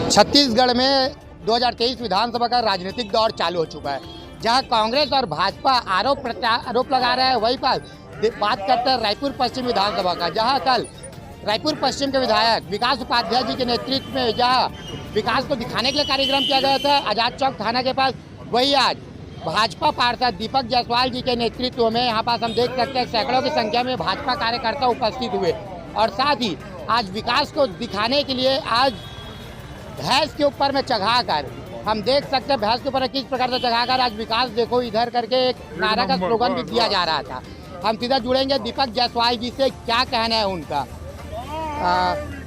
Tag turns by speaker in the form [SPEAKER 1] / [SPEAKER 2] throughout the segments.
[SPEAKER 1] छत्तीसगढ़ में 2023 विधानसभा का राजनीतिक दौर चालू हो चुका है, जहां कांग्रेस और भाजपा आरोप लगा रहे हैं। वही बात करते हैं रायपुर पश्चिम विधानसभा का, जहां कल रायपुर पश्चिम के विधायक विकास उपाध्याय जी के नेतृत्व में जहां विकास को दिखाने के लिए कार्यक्रम किया गया था आजाद चौक थाना के पास, वही आज भाजपा पार्षद दीपक जायसवाल जी के नेतृत्व में यहाँ पास हम देख सकते हैं सैकड़ों की संख्या में भाजपा कार्यकर्ता उपस्थित हुए। और साथ ही आज विकास को दिखाने के लिए आज भैंस के ऊपर में चढ़ाकर हम देख सकते हैं भैंस के ऊपर किस प्रकार से चढ़ाकर आज विकास देखो इधर करके एक नारा का स्लोगन भी दिया जा रहा था। हम सीधा जुड़ेंगे दीपक जायसवाल जी से, क्या कहना है उनका।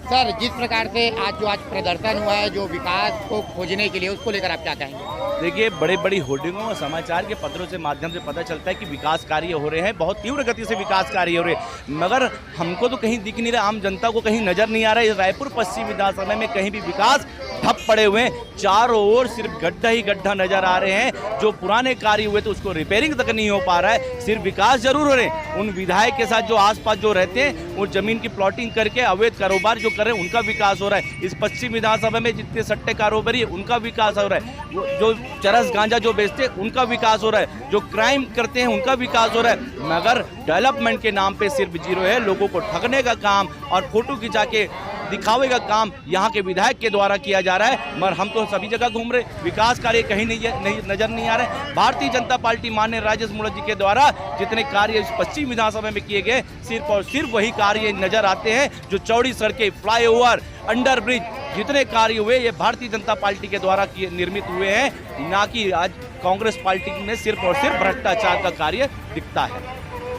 [SPEAKER 1] सर, जिस प्रकार से आज प्रदर्शन हुआ है जो विकास को खोजने के लिए, उसको लेकर आप क्या कहेंगे?
[SPEAKER 2] देखिए, बड़े बड़ी होर्डिंगों और समाचार के पत्रों से माध्यम से पता चलता है कि विकास कार्य हो रहे हैं, बहुत तीव्र गति से विकास कार्य हो रहे हैं, मगर हमको तो कहीं दिख नहीं रहा, आम जनता को कहीं नजर नहीं आ रहा है। रायपुर पश्चिम विधानसभा में कहीं भी विकास ठप पड़े हुए हैं, चारों ओर सिर्फ गड्ढा ही गड्ढा नजर आ रहे हैं। जो पुराने कार्य हुए तो उसको रिपेयरिंग तक नहीं हो पा रहा है, सिर्फ विकास जरूर हो रहे हैं। उन विधायक के साथ जो आसपास जो रहते हैं वो जमीन की प्लॉटिंग करके अवैध कारोबार जो कर रहे हैं उनका विकास हो रहा है। इस पश्चिम विधानसभा में जितने सट्टे कारोबारी है उनका विकास हो रहा है, जो चरस गांजा जो बेचते हैं उनका विकास हो रहा है, जो क्राइम करते हैं उनका विकास हो रहा है, मगर डेवलपमेंट के नाम पे सिर्फ जीरो है। लोगों को ठगने का काम और फोटो खिंचा के दिखावे का काम यहाँ के विधायक के द्वारा किया जा रहा है, मगर हम तो सभी जगह घूम रहे, विकास कार्य कहीं नहीं नजर नहीं आ रहे। भारतीय जनता पार्टी माननीय राजेश मूणत जी के द्वारा जितने कार्य इस पश्चिम विधानसभा में किए गए, सिर्फ और सिर्फ वही कार्य नजर आते हैं। जो चौड़ी सड़कें, फ्लाईओवर, अंडर ब्रिज, जितने कार्य हुए ये भारतीय जनता पार्टी के द्वारा निर्मित हुए हैं, ना कि आज कांग्रेस पार्टी में सिर्फ और सिर्फ भ्रष्टाचार का कार्य दिखता है।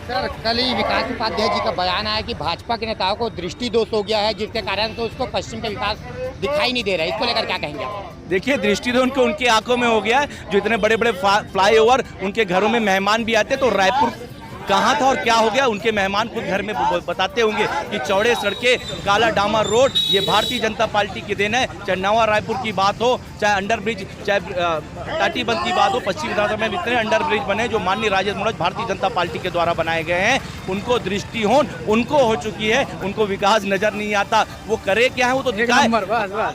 [SPEAKER 1] सर, कल ही विकास उपाध्याय जी का बयान आया कि भाजपा के नेताओं को दृष्टि दोष हो गया है, जिसके कारण तो उसको पश्चिम का विकास दिखाई नहीं दे रहा है। इसको लेकर क्या कहेंगे आप?
[SPEAKER 2] देखिए, दृष्टि तो उनके आंखों में हो गया है। जो इतने बड़े बड़े फ्लाईओवर, उनके घरों में मेहमान भी आते, तो रायपुर कहाँ था और क्या हो गया उनके मेहमान खुद घर में बताते होंगे कि चौड़े सड़कें, काला डामर रोड, ये भारतीय जनता पार्टी की देन है। चाहे नवा रायपुर की बात हो, चाहे अंडर ब्रिज, चाहे टाटीबंद की बात हो, पश्चिम विधानसभा में इतने अंडर ब्रिज बने जो माननीय राजेश मूणत भारतीय जनता पार्टी के द्वारा बनाए गए हैं। उनको दृष्टिहीन उनको हो चुकी है, उनको विकास नजर नहीं आता। वो करे क्या है वो तो दिखाए।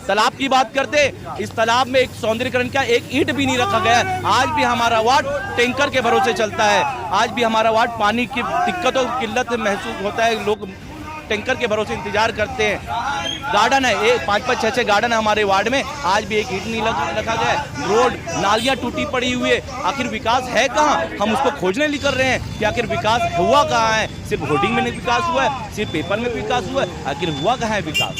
[SPEAKER 2] तालाब की बात करते, इस तालाब में एक सौंदर्यीकरण का एक ईंट भी नहीं रखा गया। आज भी हमारा वार्ड टैंकर के भरोसे चलता है, आज भी हमारा वार्ड पानी की दिक्कत और किल्लत महसूस होता है, लोग टैंकर के भरोसे इंतजार करते हैं। गार्डन है, 5-5, 6-6 गार्डन है हमारे वार्ड में, आज भी एक ईंट नहीं रखा गया। रोड, नालियां टूटी पड़ी हुई है, आखिर विकास है कहाँ? हम उसको खोजने निकल रहे हैं कि आखिर विकास हुआ कहाँ है। सिर्फ होर्डिंग में नहीं विकास हुआ है, सिर्फ पेपर में विकास हुआ है, आखिर हुआ कहाँ है विकास?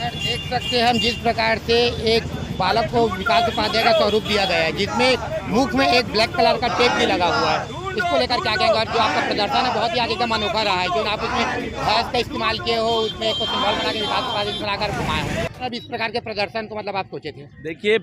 [SPEAKER 1] देख सकते हैं हम जिस प्रकार से एक बालक को विकास उपाध्याय का स्वरूप दिया गया है, जिसमें मुख में एक ब्लैक कलर का टेप भी लगा हुआ है। इसको लेकर क्या कहेंगे? और जो आपका प्रदर्शन है बहुत ही आगे का अनोखा रहा है, जो आप उसमें भैंस का इस्तेमाल किए हो, उसमें एक सिंबल बना के विकास उपाध्याय बनाकर घुमाए हो। अब इस प्रकार के प्रदर्शन को मतलब आप सोचे थे?
[SPEAKER 2] देखिए,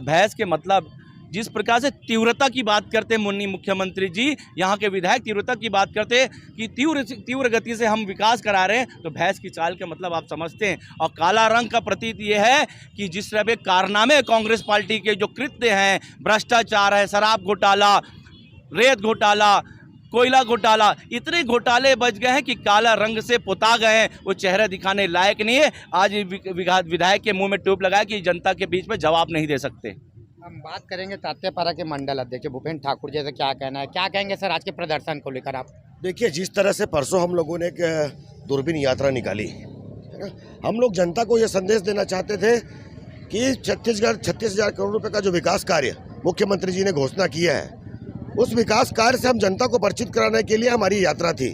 [SPEAKER 2] भैंस के मतलब जिस प्रकार से तीव्रता की बात करते हैं माननीय मुख्यमंत्री जी, यहाँ के विधायक तीव्रता की बात करते हैं कि तीव्र गति से हम विकास करा रहे हैं, तो भैंस की चाल का मतलब आप समझते हैं। और काला रंग का प्रतीत ये है कि जिस तरह के कारनामे कांग्रेस पार्टी के जो कृत्य हैं, भ्रष्टाचार है, शराब घोटाला, रेत घोटाला, कोयला घोटाला, इतने घोटाले बच गए हैं कि काला रंग से पुता गए हैं, वो चेहरा दिखाने लायक नहीं है। आज विधायक के मुंह में टोप लगाया कि जनता के बीच में जवाब नहीं दे सकते।
[SPEAKER 1] हम बात करेंगे तात्यापारा के मंडल अध्यक्ष भूपेंद्र ठाकुर जैसे, क्या कहना है, क्या कहेंगे सर आज के प्रदर्शन को लेकर आप?
[SPEAKER 3] देखिए, जिस तरह से परसों हम लोगों ने एक दूरबीन यात्रा निकाली है ना, हम लोग जनता को ये संदेश देना चाहते थे कि 36,000 करोड़ रुपए का जो विकास कार्य मुख्यमंत्री जी ने घोषणा किया है, उस विकास कार्य से हम जनता को परिचित कराने के लिए हमारी यात्रा थी।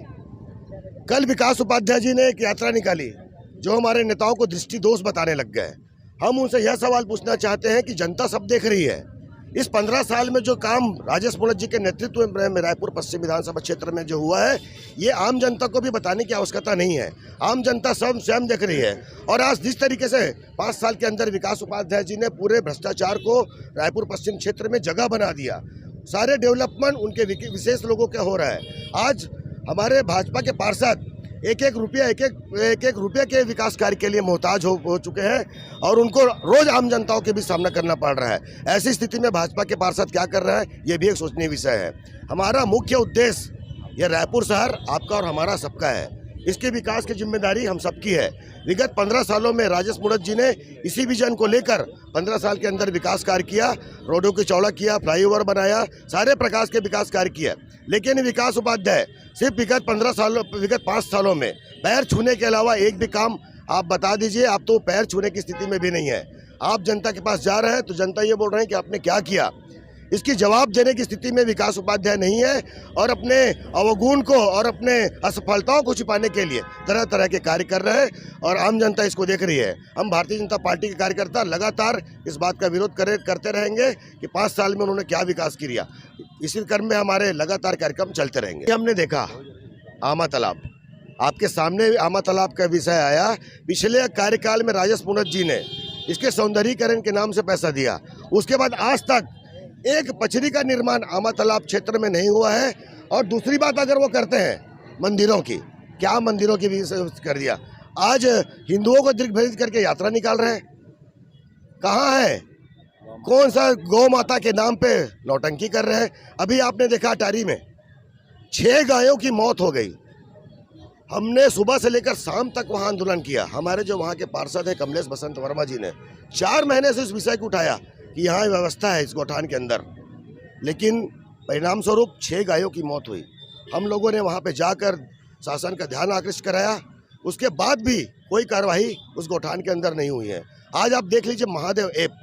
[SPEAKER 3] कल विकास उपाध्याय जी ने एक यात्रा निकाली जो हमारे नेताओं को दृष्टि दोष बताने लग गए। हम उनसे यह सवाल पूछना चाहते हैं कि जनता सब देख रही है, इस 15 साल में जो काम राजेश मूणत जी के नेतृत्व में रायपुर पश्चिम विधानसभा क्षेत्र में जो हुआ है, ये आम जनता को भी बताने की आवश्यकता नहीं है। आम जनता सब स्वयं देख रही है। और आज जिस तरीके से 5 साल के अंदर विकास उपाध्याय जी ने पूरे भ्रष्टाचार को रायपुर पश्चिम क्षेत्र में जगह बना दिया, सारे डेवलपमेंट उनके विशेष लोगों के हो रहा है। आज हमारे भाजपा के पार्षद एक एक रुपये के विकास कार्य के लिए मोहताज हो चुके हैं और उनको रोज आम जनताओं के भी सामना करना पड़ रहा है। ऐसी स्थिति में भाजपा के पार्षद क्या कर रहे हैं, ये भी एक सोचनीय विषय है। हमारा मुख्य उद्देश्य ये रायपुर शहर आपका और हमारा सबका है। इसके विकास की जिम्मेदारी हम सबकी है। विगत 15 सालों में राजेश मूणत जी ने इसी विजन को लेकर 15 साल के अंदर विकास कार्य किया, रोडों को चौड़ा किया, फ्लाईओवर बनाया, सारे प्रकार के विकास कार्य किया। लेकिन विकास उपाध्याय सिर्फ विगत 5 सालों में पैर छूने के अलावा एक भी काम आप बता दीजिए, आप तो पैर छूने की स्थिति में भी नहीं है। आप जनता के पास जा रहे हैं तो जनता ये बोल रहे हैं कि आपने क्या किया, इसकी जवाब देने की स्थिति में विकास उपाध्याय नहीं है और अपने अवगुण को और अपने असफलताओं को छिपाने के लिए तरह तरह के कार्य कर रहे हैं और आम जनता इसको देख रही है। हम भारतीय जनता पार्टी के कार्यकर्ता लगातार इस बात का विरोध करते रहेंगे कि 5 साल में उन्होंने क्या विकास किया। इसी क्रम में हमारे लगातार कार्यक्रम चलते रहेंगे। हमने देखा आमा तालाब, आपके सामने आमा तालाब का विषय आया। पिछले कार्यकाल में राजेश मूणत जी ने इसके सौंदर्यीकरण के नाम से पैसा दिया, उसके बाद आज तक एक पचड़ी का निर्माण आमा तालाब क्षेत्र में नहीं हुआ है। और दूसरी बात अगर वो करते हैं मंदिरों की, क्या मंदिरों की भी कर दिया। आज हिंदुओं को दिग्भ्रमित करके यात्रा निकाल रहे हैं, कहाँ है, कौन सा गौ माता के नाम पे नौटंकी कर रहे हैं। अभी आपने देखा अटारी में 6 गायों की मौत हो गई। हमने सुबह से लेकर शाम तक वहाँ आंदोलन किया। हमारे जो वहाँ के पार्षद हैं कमलेश बसंत वर्मा जी ने 4 महीने से इस विषय को उठाया कि यहाँ व्यवस्था है इस गौठान के अंदर, लेकिन परिणाम स्वरूप 6 गायों की मौत हुई। हम लोगों ने वहाँ पे जाकर शासन का ध्यान आकृष्ट कराया, उसके बाद भी कोई कार्रवाई उस गौठान के अंदर नहीं हुई है। आज आप देख लीजिए महादेव ऐप,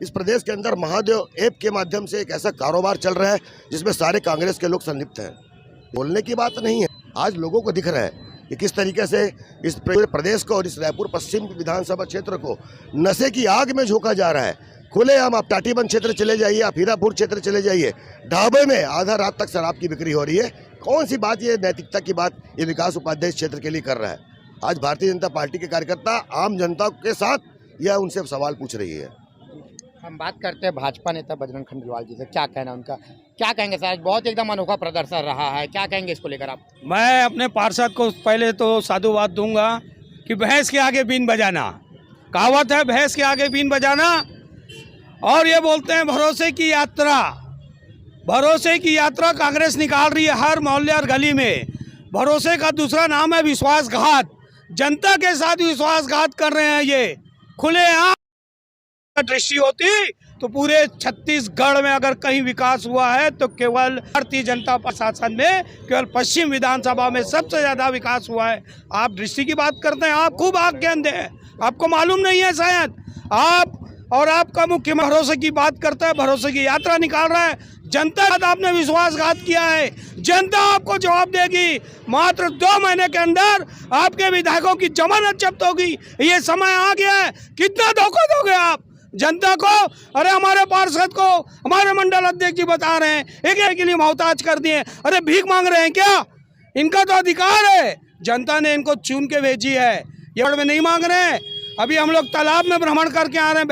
[SPEAKER 3] इस प्रदेश के अंदर महादेव ऐप के माध्यम से एक ऐसा कारोबार चल रहा है जिसमें सारे कांग्रेस के लोग संलिप्त हैं। बोलने की बात नहीं है, आज लोगों को दिख रहा है कि किस तरीके से इस प्रदेश को और इस रायपुर पश्चिम विधानसभा क्षेत्र को नशे की आग में झोंका जा रहा है। खुलेआम आप टाटीबंध क्षेत्र चले जाइए, आप हीरापुर क्षेत्र चले जाइए, ढाबे में आधा रात तक शराब की बिक्री हो रही है। कौन सी बात, ये नैतिकता की बात ये विकास उपाध्याय क्षेत्र के लिए कर रहा है। आज भारतीय जनता पार्टी के कार्यकर्ता आम जनता के साथ यह उनसे सवाल पूछ रही है।
[SPEAKER 1] हम बात करते हैं भाजपा नेता बजरंग खंडेलवाल जी से, क्या कहना उनका, क्या कहेंगे सर? बहुत एकदम अनोखा प्रदर्शन रहा है, क्या कहेंगे इसको लेकर आप?
[SPEAKER 4] मैं अपने पार्षद को पहले तो साधुवाद दूंगा कि भैंस के आगे बीन बजाना, कहावत है भैंस के आगे बीन बजाना। और ये बोलते हैं भरोसे की यात्रा, भरोसे की यात्रा कांग्रेस निकाल रही है हर मोहल्ले और गली में। भरोसे का दूसरा नाम है विश्वासघात, जनता के साथ विश्वासघात कर रहे हैं। ये खुलेआम दृष्टि होती तो पूरे छत्तीसगढ़ में अगर कहीं विकास हुआ है तो केवल भारतीय जनता प्रशासन में केवल पश्चिम विधानसभा में सबसे ज्यादा विकास हुआ है। आप दृष्टि की बात करते हैं, आप खूब आग के अंधे हैं, आपको मालूम नहीं है शायद। आप और आपका मुख्यमंत्री भरोसे की बात करता है, भरोसे की यात्रा निकाल रहा है। जनता के साथ आपने विश्वासघात किया है, जनता आपको जवाब देगी। मात्र 2 महीने के अंदर आपके विधायकों की जमानत जब्त होगी। ये समय आ गया है, कितना धोखा दोगे आप जनता को? अरे हमारे पार्षद को हमारे मंडल अध्यक्ष जी बता रहे हैं एक के लिए मोहताज कर दिए। अरे भीख मांग रहे हैं क्या? इनका तो अधिकार है, जनता ने इनको चुन के भेजी है, ये में नहीं मांग रहे हैं। अभी हम लोग तालाब में भ्रमण करके आ रहे हैं,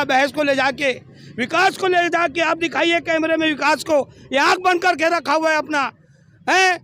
[SPEAKER 4] भैंस को ले जाके, विकास को ले जाके आप दिखाइए कैमरे में विकास को। ये आँख बंद करके रखा हुआ है अपना, है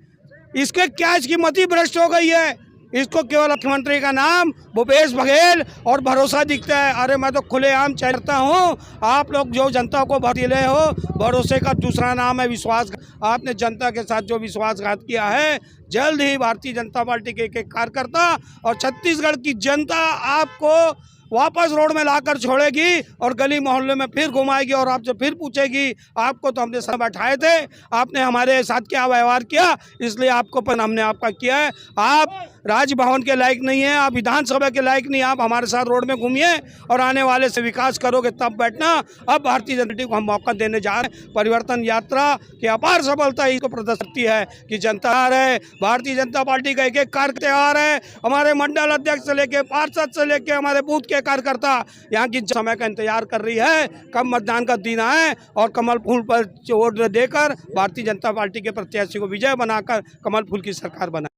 [SPEAKER 4] इसके क्या, इसकी मति भ्रष्ट हो गई है। इसको केवल मुख्यमंत्री का नाम भूपेश बघेल और भरोसा दिखता है। अरे मैं तो खुलेआम चलता हूँ, आप लोग जो जनता को भतीले हो, भरोसे का दूसरा नाम है विश्वास। आपने जनता के साथ जो विश्वासघात किया है, जल्द ही भारतीय जनता पार्टी के एक कार्यकर्ता और छत्तीसगढ़ की जनता आपको वापस रोड में लाकर छोड़ेगी और गली मोहल्ले में फिर घुमाएगी और आपसे फिर पूछेगी आपको तो हमने सब बैठाए थे, आपने हमारे साथ क्या व्यवहार किया, इसलिए आपको पर हमने आपका किया है। आप राजभवन के लायक नहीं है, आप विधानसभा के लायक नहीं, आप हमारे साथ रोड में घूमिए और आने वाले से विकास करोगे तब बैठना। अब भारतीय जनता पार्टी को हम मौका देने जा रहे हैं। परिवर्तन यात्रा की अपार सफलता इसको प्रदर्शित है कि जनता आ रहे, भारतीय जनता पार्टी का एक एक कार्यकर्ता आ रहे, हमारे मंडल अध्यक्ष से लेके पार्षद से लेके हमारे बूथ के कार्यकर्ता यहाँ की समय का इंतजार कर रही है कब मतदान का दिन आए और कमल फूल पर वोट देकर भारतीय जनता पार्टी के प्रत्याशी को विजय बनाकर कमल फूल की सरकार बनाए।